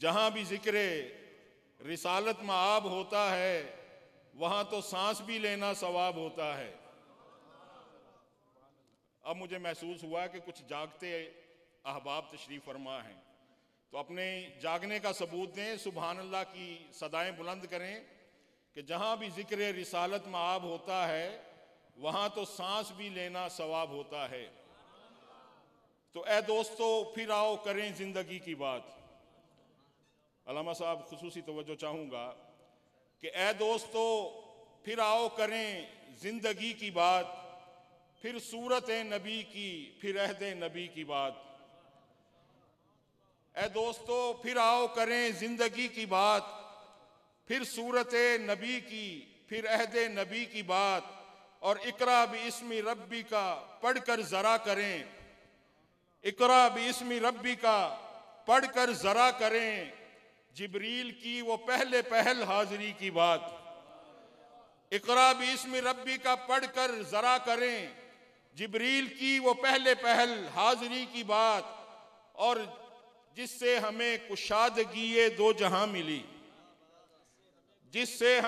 जहाँ भी जिक्र रिसालत मआब होता है वहाँ तो सांस भी लेना सवाब होता है। अब मुझे महसूस हुआ कि कुछ जागते अहबाब तशरीफ़ फरमा हैं, तो अपने जागने का सबूत दें, सुभान अल्लाह की सदाएं बुलंद करें कि जहाँ भी जिक्र रिसालत मआब होता है वहाँ तो सांस भी लेना सवाब होता है। तो ए दोस्तों, फिर आओ करें ज़िंदगी की बात। अल्लामा साहब खुसूसी तवज्जो चाहूँगा कि ए दोस्तों, फिर आओ करें ज़िंदगी की बात, फिर सूरत नबी की, फिर अहद नबी की बात। ए दोस्तों, फिर आओ करें ज़िंदगी की बात, फिर सूरत नबी की, फिर अहद नबी की बात। और इकरा बिस्मि रब्बी का पढ़कर ज़रा करें, इकरा बिस्मि रब्बी का पढ़कर ज़रा करें, जिब्रील की वो पहले पहल हाजिरी की बात। इकरा बिस्मि रब्बी का पढ़कर ज़रा करें, जिब्रील की वो पहले पहल हाजिरी की बात। और जिससे हमें कुशादगी दो जहां मिली, जिससे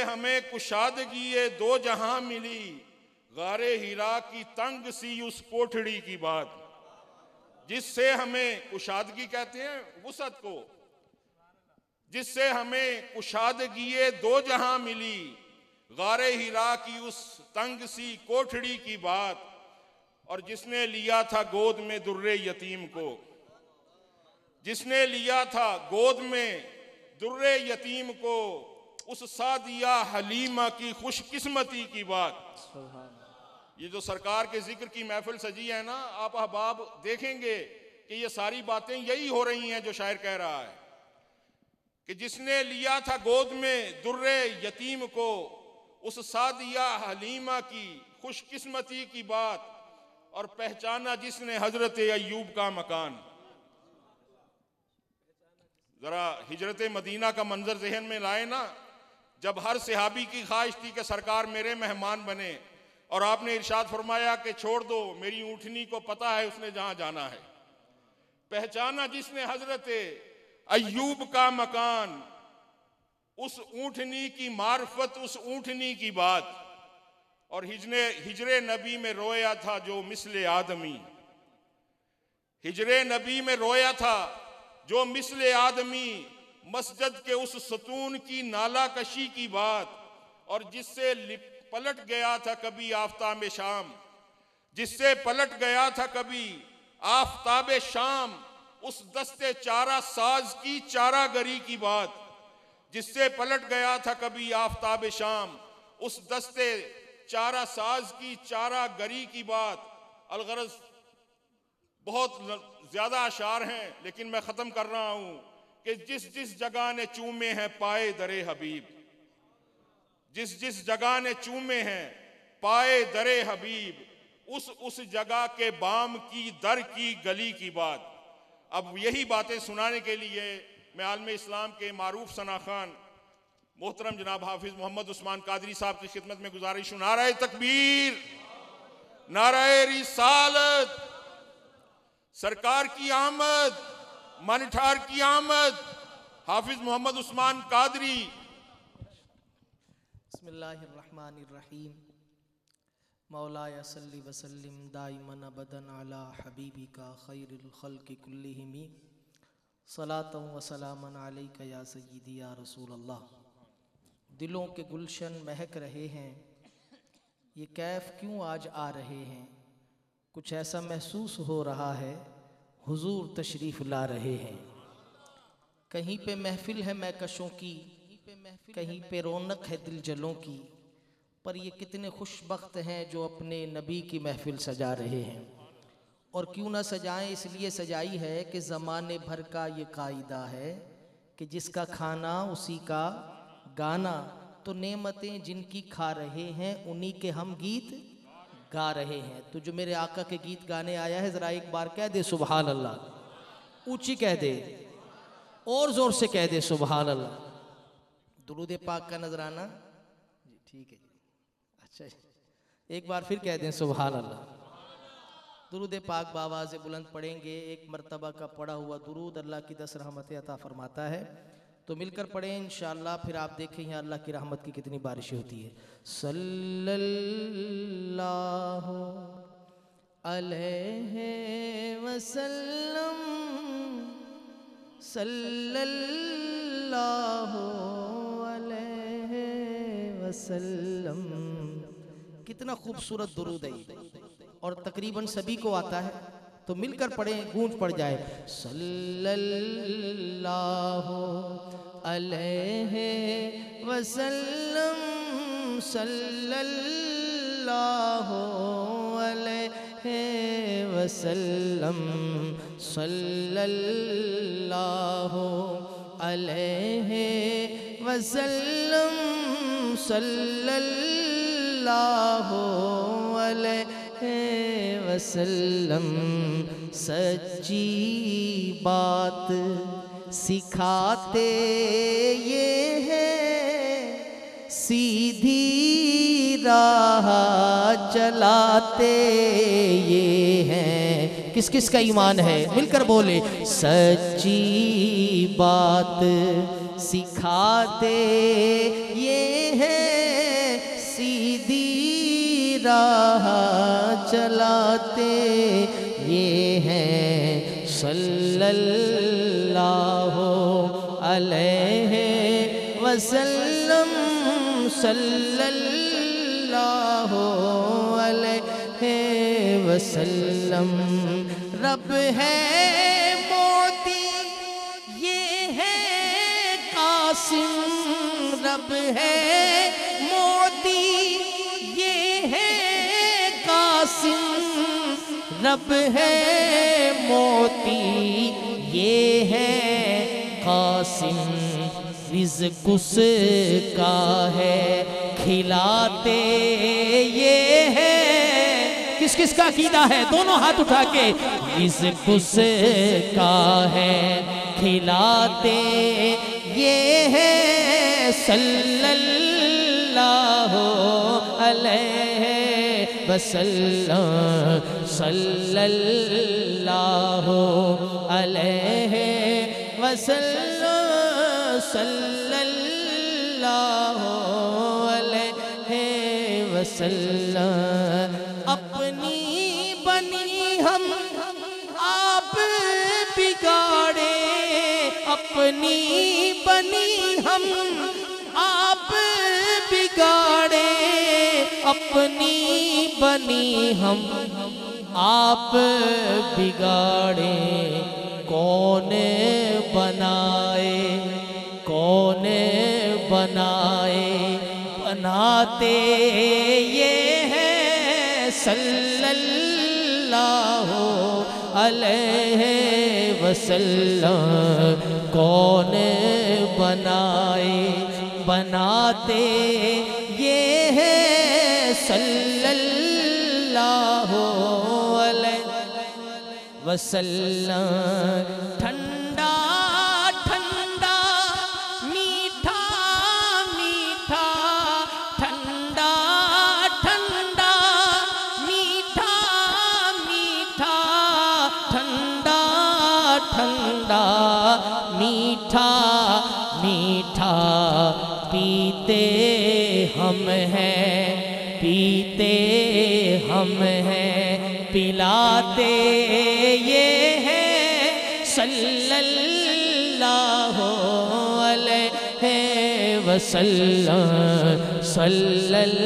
हमें कुशादगी दो जहां मिली, गारे हिरा की तंग सी उस कोठड़ी की बात। जिससे हमें कुशादगी कहते हैं वुसअत को, जिससे हमें कुशादगी दो जहां मिली, गारे हिरा की उस तंग सी कोठड़ी की बात। और जिसने लिया था गोद में दुर्रे यतीम को, जिसने लिया था गोद में दुर्रे यतीम को, उस सादिया हलीमा की खुशकिस्मती की बात। ये जो सरकार के जिक्र की महफिल सजी है ना, आप अहबाब देखेंगे कि ये सारी बातें यही हो रही हैं जो शायर कह रहा है कि जिसने लिया था गोद में दुर्रे यतीम को, उस सादिया हलीमा की खुशकिस्मती की बात। और पहचाना जिसने हजरत अय्यूब का मकान। जरा हिजरत मदीना का मंजर जहन में लाए ना, जब हर सहाबी की ख्वाहिश थी कि सरकार मेरे मेहमान बने, और आपने इरशाद फरमाया कि छोड़ दो, मेरी ऊँटनी को पता है उसने जहां जाना है। पहचाना जिसने हजरत अय्यूब का मकान, उस ऊँटनी की मार्फत, उस ऊँटनी की बात। और हिजरे नबी में रोया था जो मिसले आदमी, हिजरे नबी में रोया था जो मिसले आदमी, मस्जिद के उस सतून की नाला कशी की बात। और जिससे पलट गया था कभी आफताब शाम, जिससे पलट गया था कभी आफताब शाम, उस दस्ते चारा साज की चारागरी की बात। जिससे पलट गया था कभी आफताब शाम, उस दस्ते चारा साज की चारागरी की बात। अलगरज बहुत ज्यादा अशार हैं, लेकिन मैं खत्म कर रहा हूं कि जिस जिस जगह ने चूमे हैं पाए दरे हबीब, जिस जिस जगह ने चूमे हैं पाए दरे हबीब, उस जगह के बाम की दर की गली की बात। अब यही बातें सुनाने के लिए मैं आलम इस्लाम के मारूफ सना खान मोहतरम जनाब हाफिज मोहम्मद उस्मान कादरी साहब की खिदमत में गुजारिश हूं, नाराए तकबीर, नाराए रिसालत, सरकार की आमद, मनठार की आमद, हाफिज मोहम्मद उस्मान कादरी। बिस्मिल्लाहिर्रहमानिर्रहीम। मौलाया सल्ली वसल्लिम दाइमन अबदन अला हबीबिका खैरुल खल्क़ि कुल्लिहिम, सलातन व सलामन अलैका या सय्यदी या रसूल अल्लाह। दिलों के गुलशन महक रहे हैं, ये कैफ क्यों आज आ रहे हैं। कुछ ऐसा महसूस हो रहा है हुजूर तशरीफ़ ला रहे हैं। कहीं पे महफिल है महकशों की, कहीं पे रौनक है दिल जलों की, पर ये कितने खुशबख्त हैं जो अपने नबी की महफिल सजा रहे हैं। और क्यों ना सजाएं, इसलिए सजाई है कि ज़माने भर का ये कायदा है कि जिसका खाना उसी का गाना। तो नेमतें जिनकी खा रहे हैं उन्हीं के हम गीत गा रहे हैं। तो जो मेरे आका के गीत गाने आया है, ज़रा एक बार कह दे सुभान अल्लाह, ऊंची कह दे और ज़ोर से कह दे सुभान अल्लाह। दुरूद पाक का नजराना जी, ठीक है जी, अच्छा एक बार फिर कह दें सुभान अल्लाह। दुरूद पाक बावाज़ बुलंद पढ़ेंगे। एक मरतबा का पढ़ा हुआ दुरूद अल्लाह की 10 रहमतें अता फरमाता है। तो मिलकर पढ़ें इंशाअल्लाह, फिर आप देखें यहाँ अल्लाह की रहमत की कितनी बारिशें होती है। सल्लल्लाहु अलैहि वसल्लम, सल्लल्लाहु अलैहि वसल्लम। कितना खूबसूरत दुरूद है और तकरीबन सभी को आता है। तो मिलकर पढ़ें, गूंज पड़ जाए। सल्लल्लाहु अलैहि वसल्लम, सल्लल्लाहु अलैहि वसल्लम, सल्लल्लाहु अलैहि वसल्लम, सल्लल्लाहु अलैहि वसल्लम। सच्ची बात सिखाते ये है, सीधी राह चलाते ये हैं। किस किस का ईमान है, मिलकर बोले। सच्ची बात सिखाते ये है, सीधी राह चलाते ये हैं। सल्लल्लाहु अलैहि वसल्लम, सल्लल्लाहु अलैहि वसल्लम। रब है मोती ये है कासिम, रब है मोती ये है कासिम, रब है मोती ये है कासिम। रिज़्क़ उसका है खिलाते ये है। किस किस का अकीदा है, दोनों हाथ उठा के। रिज़्क़ उसका है खिलाते ये है। सल्लल्लाहु अलैहि वसल्लम, सल्लल्लाहु अलैहि वसल्लम, सल्लल्लाहु अलैहि वसल्लम। अपनी बनी हम आप बिगाड़े, अपनी बनी हम आप बिगाड़े, अपनी बनी हम आप बिगाड़े। कौन बनाए, कौन बनाए, बनाते ये हैं। सल्लल्लाहु अलैहि वसल्लम। कौन बनाए, बनाते ये हैं। सल्लल्लाहु अलैहि वसल्लम। ठंडा ठंडा मीठा मीठा, ठंडा ठंडा मीठा मीठा, ठंडा ठंडा मीठा मीठा। पीते हम हैं, पीते हम हैं, पिलाते ये हैं। सल्लल्लाहु अलैहि वसल्लम, सल्लल्लाहु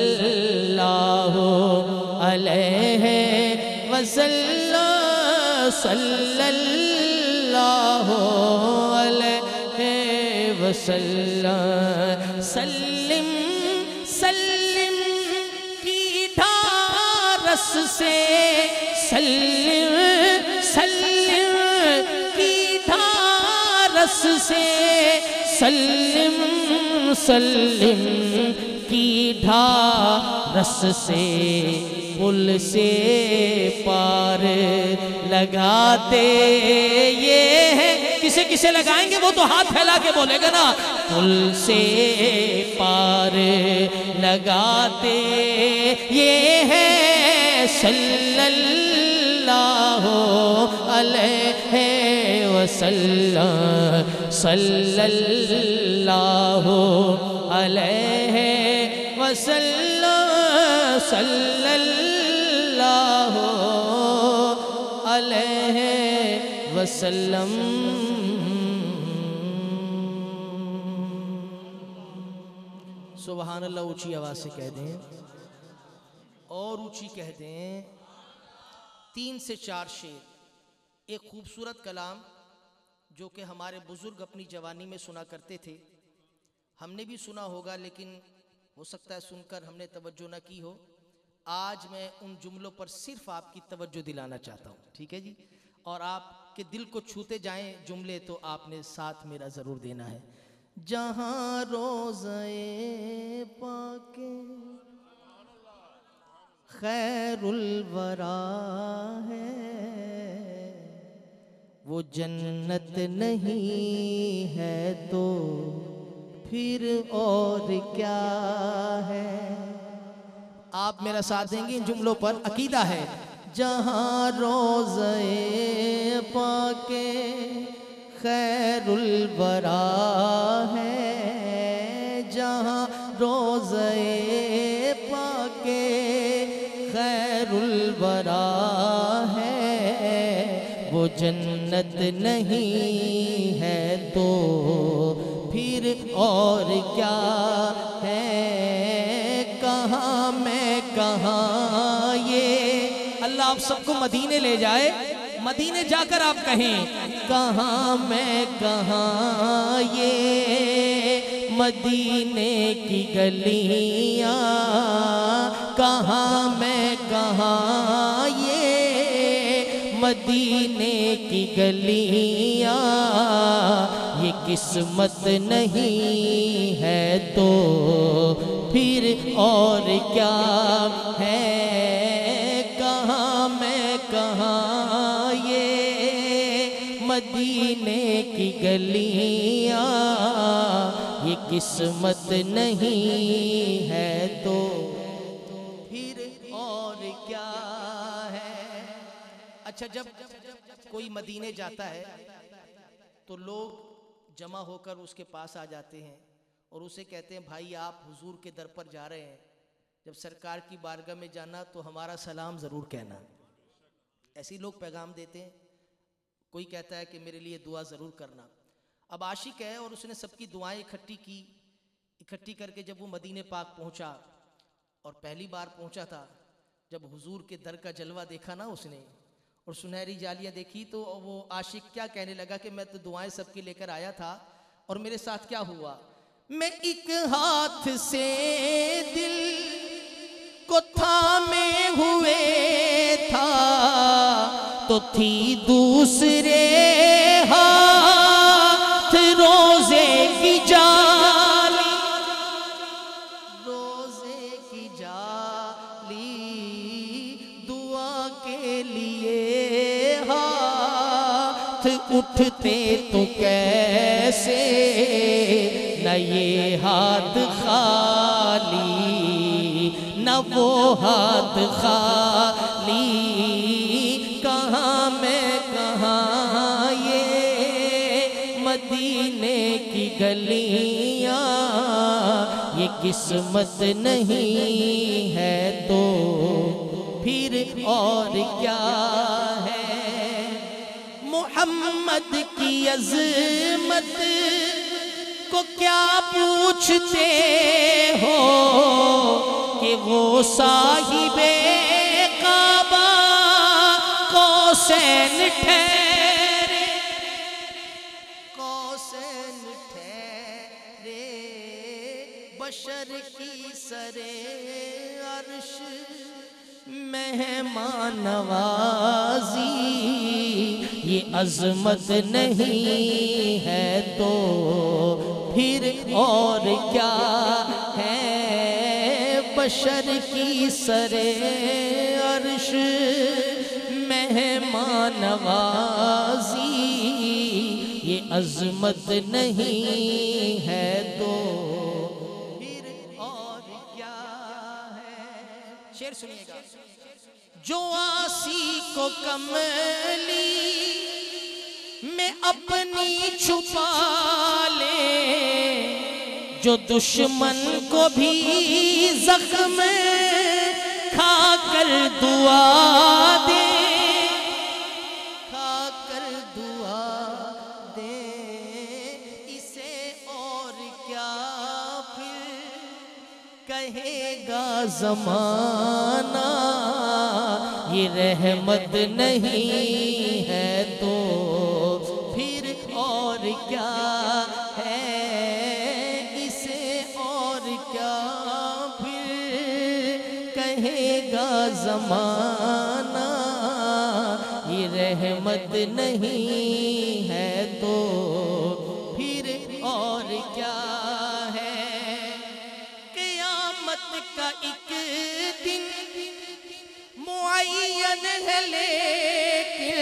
अलैहि वसल्लम, सल्लल्लाहु अलैहि वसल्लम। सल्लिम सल्लिम की ढारस से, सल्लिम सल्लिम की ढारस से, सल्लिम सल्लिम की ढारस से। पुल से पार लगाते ये हैं। किसे किसे लगाएंगे वो तो हाथ फैला के बोलेगा ना। पुल से पार लगाते ये हैं। सल्लल्लाहु सल्लल्लाहु अलैहि वसल्लम सल्लल्लाहु अलैहि वसल्लम सल्लल्लाहु अलैहि वसल्लम। सुभान अल्लाह ऊंची आवाज से कह दें और ऊंची कह दें। 3 से 4 शेर, एक खूबसूरत कलाम जो कि हमारे बुजुर्ग अपनी जवानी में सुना करते थे। हमने भी सुना होगा, लेकिन हो सकता है सुनकर हमने तवज्जो न की हो। आज मैं उन जुमलों पर सिर्फ आपकी तवज्जो दिलाना चाहता हूँ, ठीक है जी। और आपके दिल को छूते जाएं जुमले तो आपने साथ मेरा ज़रूर देना है। जहाँ रोज़े पाके खैरुल वरा है, वो जन्नत नहीं है तो फिर और क्या है। आप मेरा साथ देंगे इन जुमलों पर, अकीदा है। जहाँ रोज़े पाके खैरुल वरा है, जहाँ रोज़े पाके खैरुल वरा है, वो जन्नत नहीं है तो फिर और क्या है। कहाँ मैं कहाँ ये, अल्लाह आप सबको मदीने ले जाए, मदीने जाकर आप कहें कहाँ मैं कहाँ ये मदीने की गलियाँ, कहाँ मैं कहाँ ये मदीने की गलियाँ। ये किस्मत नहीं है तो फिर और क्या है। कहाँ मैं कहाँ ये मदीने की गलियाँ, ये किस्मत नहीं है तो फिर और क्या है। अच्छा, जब कोई मदीने जाता है तो लोग जमा होकर उसके पास आ जाते हैं और उसे कहते हैं भाई आप हुजूर के दर पर जा रहे हैं, जब सरकार की बारगाह में जाना तो हमारा सलाम ज़रूर कहना। ऐसे ही लोग पैगाम देते हैं। कोई कहता है कि मेरे लिए दुआ ज़रूर करना। अब आशिक है और उसने सबकी दुआएं इकट्ठी करके जब वो मदीने पाक पहुंचा और पहली बार पहुंचा था, जब हुजूर के दर का जलवा देखा ना उसने और सुनहरी जालियां देखी, तो वो आशिक क्या कहने लगा कि मैं तो दुआएं सबकी लेकर आया था और मेरे साथ क्या हुआ। मैं एक हाथ से दिल को थामे हुए था तो थी दूसरे हाथ रोजे की जाली, रोजे की जाली। दुआ के लिए हाथ उठते तो कैसे, न ये हाथ खाली न वो हाथ खाली। कहाँ मैं कहाँ ये मदीने की गलियाँ, ये किस्मत नहीं है तो फिर और क्या है। मोहम्मद की अज़मत को क्या पूछते हो कि वो साहिबे काबा कौसैन ठहरे, कौसैन ठहरे। बशर की सरे अर्श मेहमान नवाजी, ये अज़मत नहीं है तो फिर और क्या है। बशर की सरे अर्श मेहमान नवाजी, ये अज़मत नहीं है तो फिर और क्या है। शेर सुनिएगा। जो आसी को कमली में अपनी छुपा ले, जो दुश्मन को भी जख्म खाकर दुआ दे, खाकर दुआ दे, इसे और क्या फिर कहेगा ज़माना, ये रहमत नहीं है तो फिर और क्या है, इसे और क्या फिर कहेगा ज़माना, ये रहमत नहीं है तो फिर और क्या है। क़यामत का एक दिन मुअय्यन है लेकिन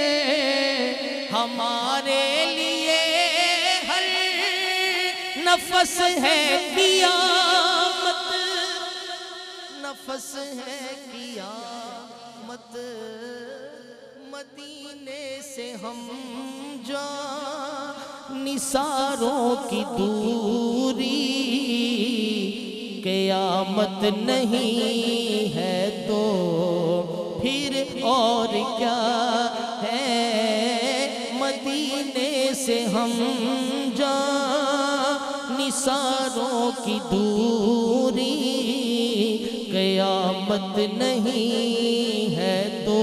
हमारे लिए हर नफस है क़यामत, नफस है क़यामत। मदीने से हम जा निसारों की दूरी, क़यामत नहीं है तो फिर और क्या है। मदीने से हम जा निसारों की दूरी, क़यामत नहीं है तो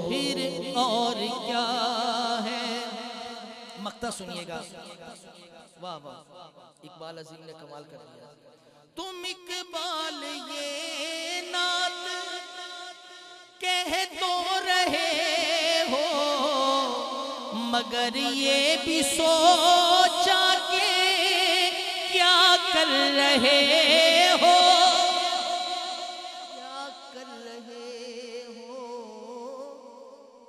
फिर और क्या है। मक्ता सुनिएगा, वाह वाह, इकबाल अजीम ने कमाल कर दिया। तुम इकबाल ये नात कह तो रहे हो, मगर ये भी सोचा के क्या कर रहे हो, क्या कर रहे हो।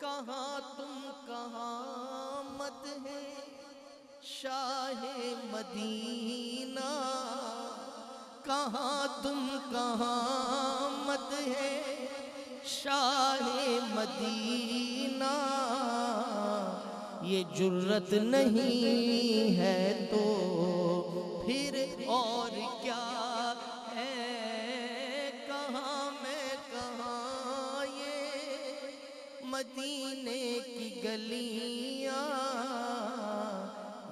कहाँ तुम कहाँ मत है शाहे मदीना, कहाँ तुम कहाँ मत है शाहे मदीना, ये जुर्रत नहीं है तो फिर और क्या है। कहाँ मैं कहाँ ये मदीने की गलियाँ,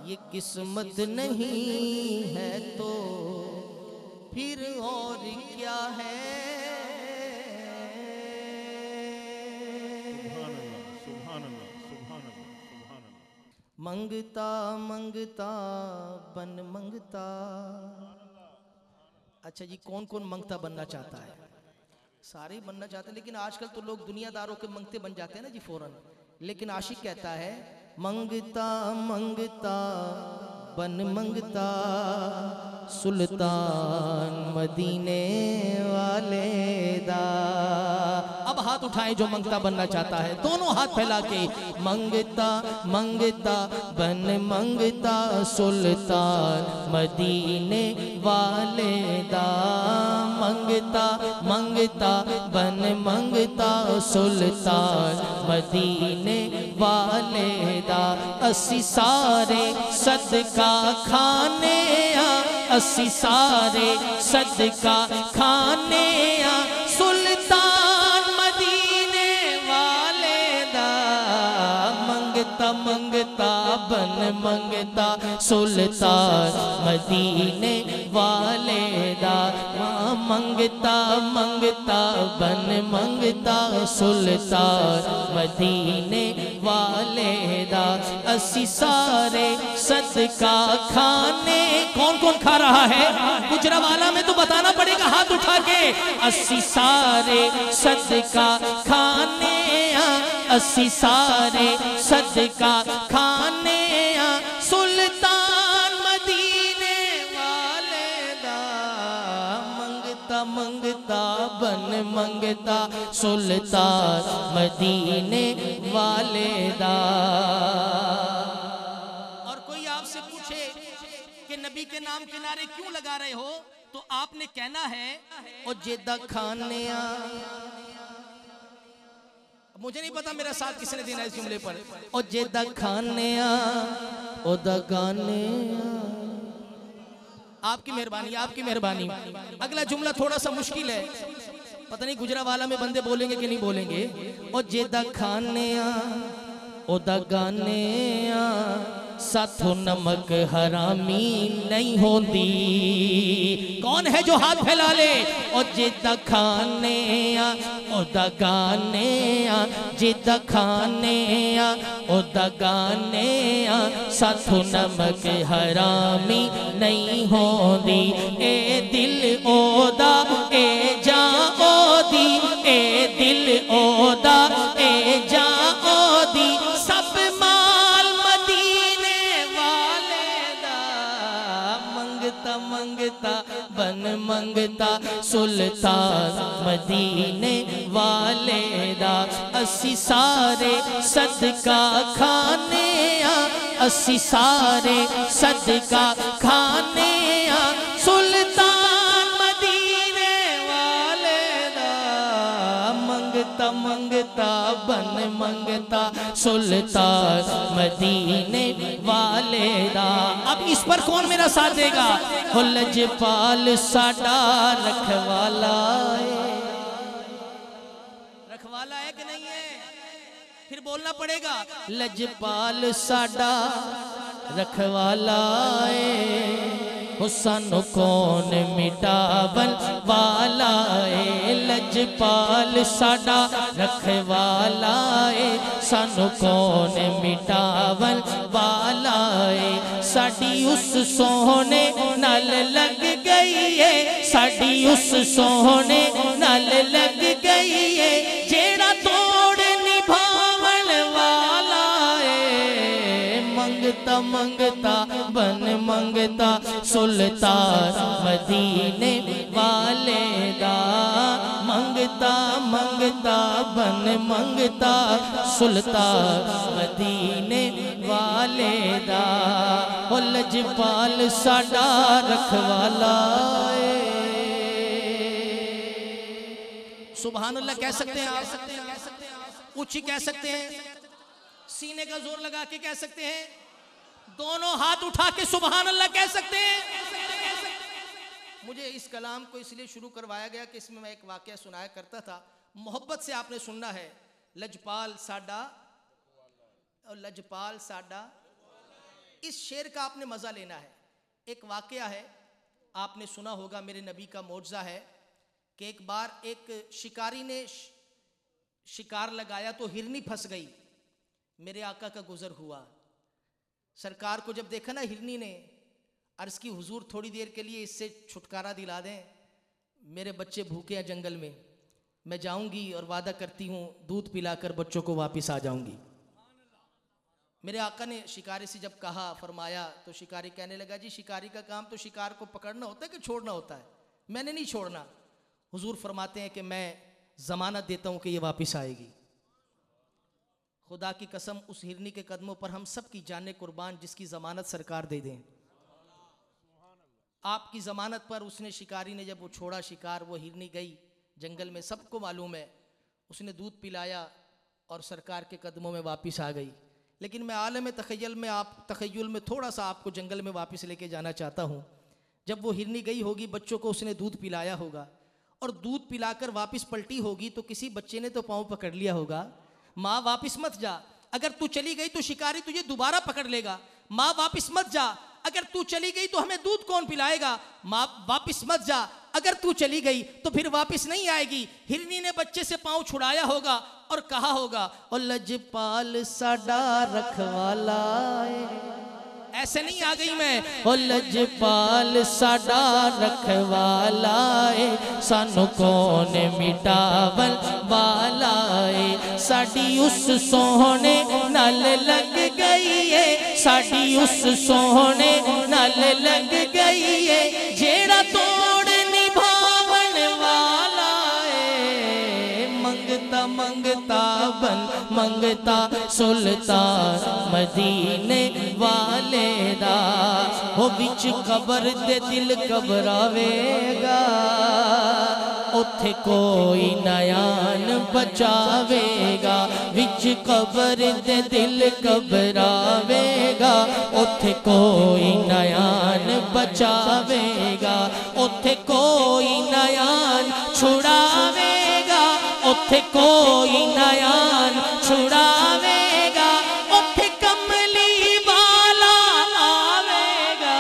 ये किस्मत नहीं है तो फिर और क्या है। मंगता मंगता बन मंगता। अच्छा जी, कौन कौन मंगता बनना चाहता है? सारे ही बनना चाहते हैं, लेकिन आजकल तो लोग दुनियादारों के मंगते बन जाते हैं ना जी फौरन। लेकिन आशिक कहता है मंगता मंगता बन मंगता, सुल्तान मदीने वाले दा। अब हाथ उठाएं जो मंगता बनना चाहता है, दोनों हाथ फैला के। मंगता मंगता बन मंगता, सुल्तान मदीने वाले दा। मंगता मंगता बन मंगता, सुल्तान मदीने वाले दा। असी सारे सदका खाने आ, असी सारे सदका खाने आ, सुल्तान मदीने वाले दा। मंगता मंगता बन मंगता, सुल्तान मदीने वाले दा। मंगता मंगता बन मंगता, सुल्तान मदीने वाले दा। असी सारे सदका खाने। कौन कौन खा रहा है? गुजरावाला में तो बताना पड़ेगा हाथ उठा के। असी सारे सदका खाने आ, असी सारे सदका खाने आ, सुल्तान मदीने वाले दा। मंगता मंगता बन मंगता, सुल्तान मदीने वाले दा। और कोई आपसे पूछे कि नबी के नाम किनारे क्यों लगा रहे हो, तो आपने कहना है ओ जेदा खाने मुझे नहीं पता मेरा साथ किसने देना इस जुमले पर। ओ जेदा खाने ओदा गाने। आपकी मेहरबानी, आपकी मेहरबानी। अगला जुमला थोड़ा सा मुश्किल है, पता नहीं गुजरावाला में बंदे बोलेंगे कि नहीं बोलेंगे। ओ जेदा खाने ओदा गाने साथों नमक हरामी नहीं होती। कौन है जो हाथ फैला ले। और जिदा खाने ओदा गाने जिदा खाने ओदा गाने साथों नमक हरामी नहीं होती। ए दिल ओदा ए जा ओदी ए दिल ओदा ए जा ओदी सब माल मदीने वाले दा। मंगता मंगता बन मंगता सुल्तान मदीने वाले दा। असी सारे सदका खाने असी सारे सदका खाने सुल्तान मदीने वाले दा। मंगता मंगता बन मंगता सुल्तान मदीने वाले दा। अब इस पर कौन मेरा साथ देगा। हो लजपाल साडा रखवाला है। रखवाला है कि नहीं है, फिर बोलना पड़ेगा। लजपाल साडा रखवाला है। हो सानू कौन मिटावन वाला है। लजपाल साडा रखवाला है। सानू कौन मिटावन वाला है। साडी उस सोहने नाल लग गई है। साडी उस सोहने नाल लग गई है। जेड़ा तोड़ निभावन वाला है। मंगता मंगता बन मंगता सुल्तान मदीने वाले दा। मंगता मंगता बन मंगता सुल्तान मदीने वाले दा। ओ लजपाल साडा रखवाला है। सुभान अल्लाह कह सकते हैं आप, ऊंची कह सकते हैं, सीने का जोर लगा के कह सकते हैं, दोनों हाथ उठा के सुभान अल्लाह कह सकते हैं। मुझे इस कलाम को इसलिए शुरू करवाया गया कि इसमें मैं एक वाकया सुनाया करता था। मोहब्बत से आपने सुनना है। लजपाल साडा और लजपाल साडा, इस शेर का आपने मजा लेना है। एक वाकया है, आपने सुना होगा, मेरे नबी का मौजज़ा है कि एक बार एक शिकारी ने शिकार लगाया तो हिरनी फंस गई। मेरे आका का गुजर हुआ। सरकार को जब देखा ना हिरनी ने, अर्ज की हुजूर थोड़ी देर के लिए इससे छुटकारा दिला दें, मेरे बच्चे भूखे हैं जंगल में, मैं जाऊंगी और वादा करती हूँ दूध पिलाकर बच्चों को वापस आ जाऊंगी। मेरे आका ने शिकारी से जब कहा, फरमाया, तो शिकारी कहने लगा, जी शिकारी का काम तो शिकार को पकड़ना होता है कि छोड़ना होता है, मैंने नहीं छोड़ना। हुजूर फरमाते हैं कि मैं ज़मानत देता हूँ कि ये वापस आएगी। खुदा की कसम, उस हिरनी के कदमों पर हम सब की जाने कुर्बान, जिसकी ज़मानत सरकार दे दें। आपकी ज़मानत पर उसने, शिकारी ने जब वो छोड़ा शिकार, वो हिरनी गई जंगल में, सबको मालूम है, उसने दूध पिलाया और सरकार के कदमों में वापस आ गई। लेकिन मैं आलम तख़य्युल में, तख़य्युल में थोड़ा सा आपको जंगल में वापस लेके जाना चाहता हूँ। जब वो हिरनी गई होगी, बच्चों को उसने दूध पिलाया होगा और दूध पिलाकर वापस पलटी होगी, तो किसी बच्चे ने तो पाँव पकड़ लिया होगा, माँ वापस मत जा, अगर तू चली गई तो शिकारी तुझे दोबारा पकड़ लेगा। माँ वापस मत जा, अगर तू चली गई तो हमें दूध कौन पिलाएगा। माँ वापस मत जा, अगर तू चली गई तो फिर वापस नहीं आएगी। हिरनी ने बच्चे से पाँव छुड़ाया होगा और कहा होगा, ओ लजपाल साडा रखवाला है। ऐसे नहीं आ गई मैं, ओ लजपाल साडा रखवाला है, सानू कौन मिटावन वाला है। साडी उस सोहने नाल लग गई है, साडी उस सोहने नाल लग गई है, जेड़ा तोड़ निभावन वाला है। मंगता मंगता बन मंगता सुल्तान मदीने वाले दा। हो विच कबर दे दिल घबरावेगा, उथे कोई नयान बचावेगा, विच कब्र दे दिल घबरावेगा, उथे कोई नयान बचावेगा, उथे कोई नयान छुड़ावेगा, उथे कोई नयान छुड़ावेगा, उथे कमली वाला आवेगा।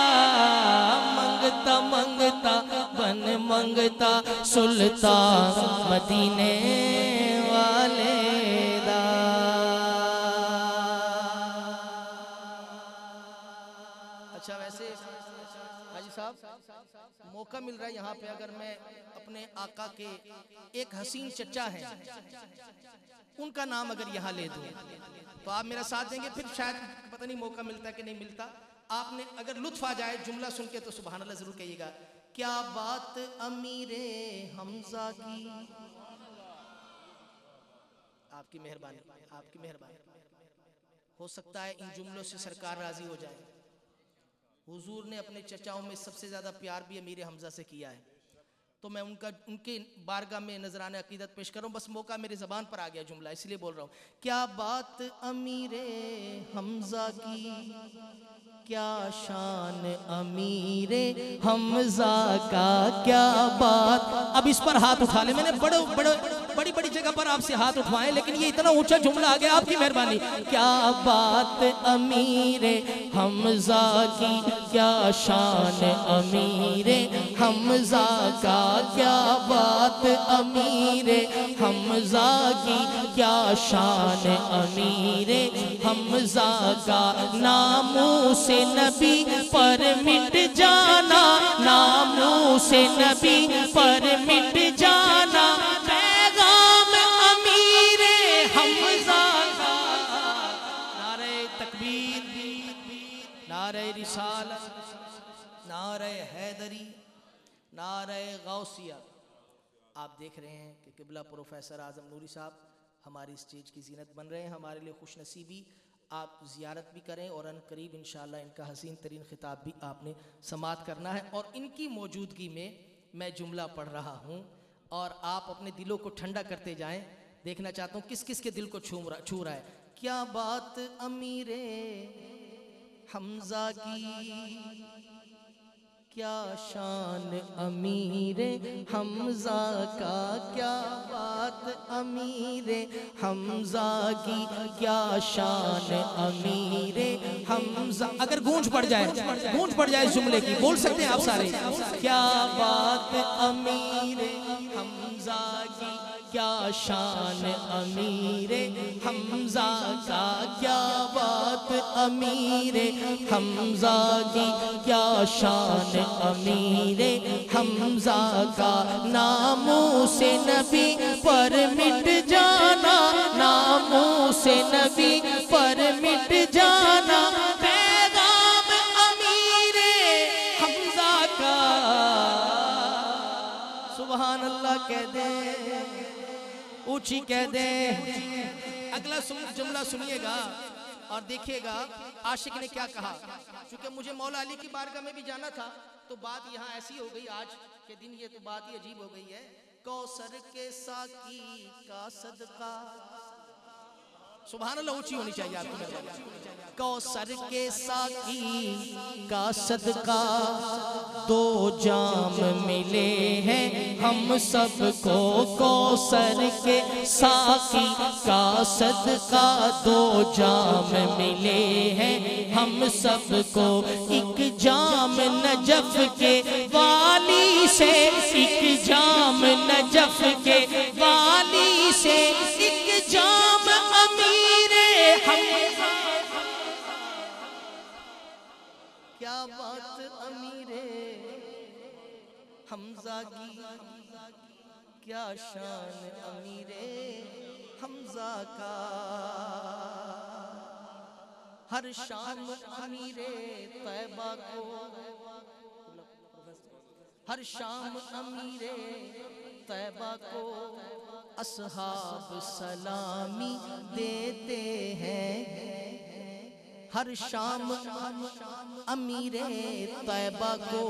मंगता मंगता बन मंगता सुल्तान मदीने वाले दा। अच्छा, वैसे हाजी साहब मौका मिल रहा है यहाँ पे, अगर मैं अपने आका के एक हसीन चचा हैं उनका नाम अगर यहाँ ले दूं तो आप मेरा साथ देंगे? फिर शायद पता नहीं मौका मिलता है कि नहीं मिलता। आपने अगर लुत्फ आ जाए जुमला सुन के तो सुभान अल्लाह जरूर कहिएगा। क्या बात अमीरे हमजा की, आपकी मेहरबानी, आपकी मेहरबानी। हो सकता है इन जुमलों से सरकार राजी हो जाए। हुजूर ने अपने चचाओं में सबसे ज़्यादा प्यार भी अमीर हमजा से किया है, तो मैं उनके बारगाह में नजराने अकीदत पेश कर रहा हूँ। बस मौका मेरी ज़बान पर आ गया जुमला, इसलिए बोल रहा हूँ। क्या बात अमीरे हमजा की, क्या शान अमीरे हमजा का, क्या बात। अब इस पर हाथ उठा ले, मैंने बड़ी बड़ी जगह पर आपसे हाथ उठवाए, लेकिन ये इतना ऊंचा जुमला आ गया, आपकी मेहरबानी। क्या बात अमीरे हमजा की, क्या शान अमीरे हमजा का, क्या बात अमीरे हमजा की, क्या शान अमीरे हमजा का। नामों से नबी पर मिट जाना, नामों से नबी पर मिट जाना, पैगाम अमीरे हमजा का। नारे तकबीर, नारे रिसालत, नारे हैदरी, नारे गौसिया। आप देख रहे हैं कि किबला प्रोफेसर आजम नूरी साहब हमारी स्टेज की जीनत बन रहे हैं। हमारे लिए खुशनसीबी, आप ज़ियारत भी करें और अनकरीब इंशाअल्लाह इनका हसीन तरीन खिताब भी आपने समात करना है। और इनकी मौजूदगी में मैं जुमला पढ़ रहा हूँ और आप अपने दिलों को ठंडा करते जाएं। देखना चाहता हूँ किस किस के दिल को छू रहा है। क्या बात अमीरे हमजा की, क्या शान अमीरे हमजा का, क्या बात अमीरे हमजा की, क्या शान अमीरे हमजा। अगर गूंज पड़ जाए जुमले की, बोल सकते हैं आप सारे। क्या बात अमीरे हमजा की, क्या शान अमीरे हमजा का, क्या बात अमीरे हमजा की, क्या शान अमीरे हमजा का। नामों से नबी पर मिट जाना, नामों से नबी पर मिट जाना, पैगाम अमीरे हमजा का। सुभान अल्लाह कह दे, ऊंची कह दे। अगला जुमला सुनिएगा और देखिएगा आशिक ने क्या कहा। क्योंकि मुझे मौला अली की बारगाह में भी जाना था, तो बात यहाँ ऐसी हो गई आज के दिन, ये तो बात ही अजीब हो गई है। कौसर के साकी का सदका, सुभान अल्लाह ऊंची होनी चाहिए आपकी। कौसर के साकी का सदका, दो जाम मिले हैं हम सबको। कौसर के साकी का सदका, दो जाम मिले हैं हम सबको। एक जाम नजफ के वाली से, एक जाम नजफ के वाली से, एक जाम अमीरे हमजा। क्या बात अमीरे हमजा की, क्या शान अमीरे हमजा का। हर शाम अमीरे तैबा को, हर शाम अमीरे तैबा को अस्हाब सलामी देते हैं। हर शाम अमीरे तैयबा को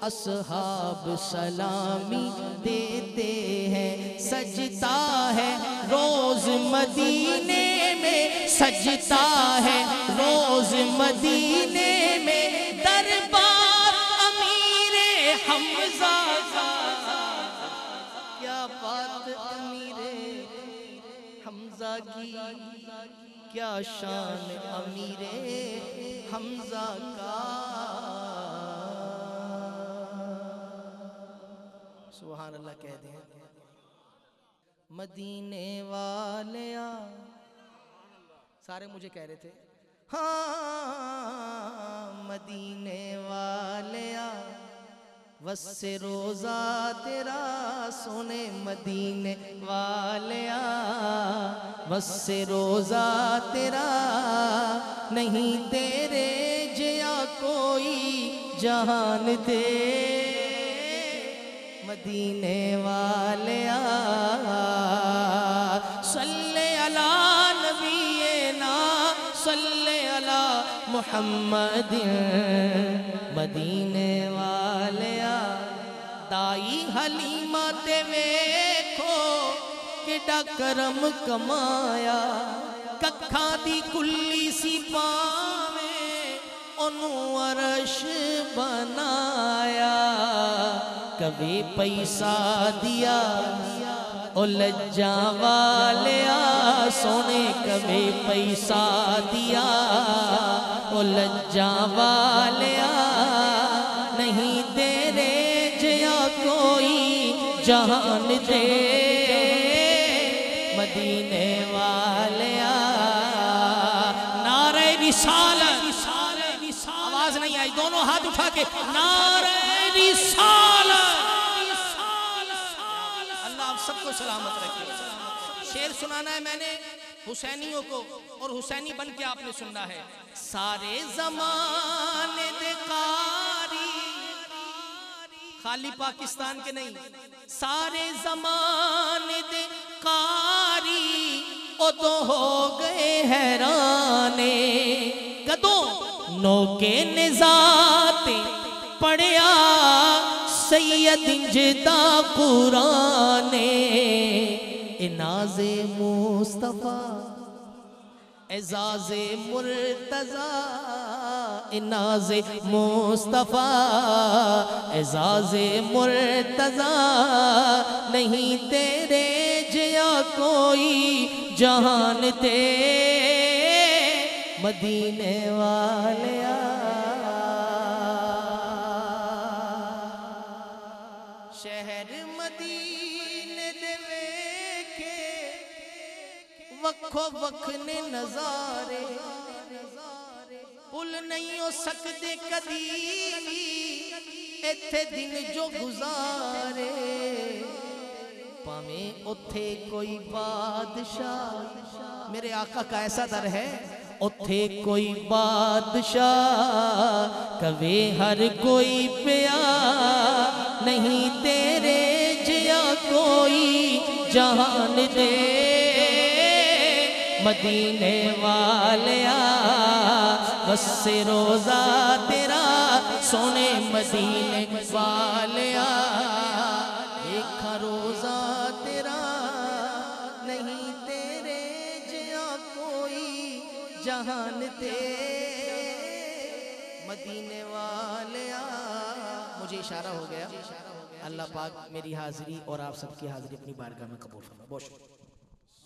असहाब सलामी देते हैं। सजता है रोज मदीने में, सजता है रोज मदीने में दरबार अमीरे हमजा का। क्या बात अमीरे हमजा की, क्या शान अमीरे हमजा का। सुभान अल्लाह कह दें। मदीने वाले आ, सारे मुझे कह रहे थे हाँ मदीने वाले आ, वस्से रोजा तेरा सोने मदीने वाले आ, वस्से रोजा तेरा नहीं तेरे जया कोई जहान दे। मदीने वाले आ सल्ले अला नबीना सल्ले अला मुहम्मदिन। मदीने वाले आ दाई हलीमा ते वेखो किडा करम कमाया। कखा दी कुल्ली सी पावे ओनू अरश बनाया। कभी पैसा दिया ओ लज्जा वाले आ सोने, कभी पैसा दिया ओ लज्जा वाले आ नहीं तेरे जया कोई जहान दे। मदीने वाले आ नारे रिसालत, आवाज नहीं आई, दोनों हाथ उठा के नारे रिसालत। अल्लाह आप सबको सलामत रखे। शेर सुनाना है मैंने हुसैनियों को और हुसैनी बन के आपने सुनना है। सारे जमाने दे कारी, खाली पाकिस्तान के नहीं, सारे जमाने दे कारी उदो हो गए हैराने। कदों नौके निजाते पढ़िया सैयद इंजदा कुराने। इनाज़े मुस्तफ़ा एजाज़े मुर्तज़ा, इनाज़े मुस्तफ़ा एजाज़े मुर्तज़ा नहीं तेरे जया कोई जहान दे। मदीने वाले आ शहर मदीने दे वेखे वखो वख ने नजारे। भुल नहीं हो सकते कदी इत्थे दिन जो गुजारे। भावें उथे कोई बादशाह, मेरे आका का ऐसा दर है, उथे कोई बादशाह कवे हर कोई पिया नहीं तेरे जया कोई जहान दे। मदीने वाले आ वस्से रोजा तेरा सोने मदीने वाले आ। देखा रोजा तेरा नहीं तेरे जया कोई जहान दे। मदीने वाले आ। मुझे इशारा हो गया। अल्लाह पाक मेरी हाजिरी और आप सबकी हाजिरी अपनी बारगाह में कबूल फरमाए। बहुत शुक्रिया।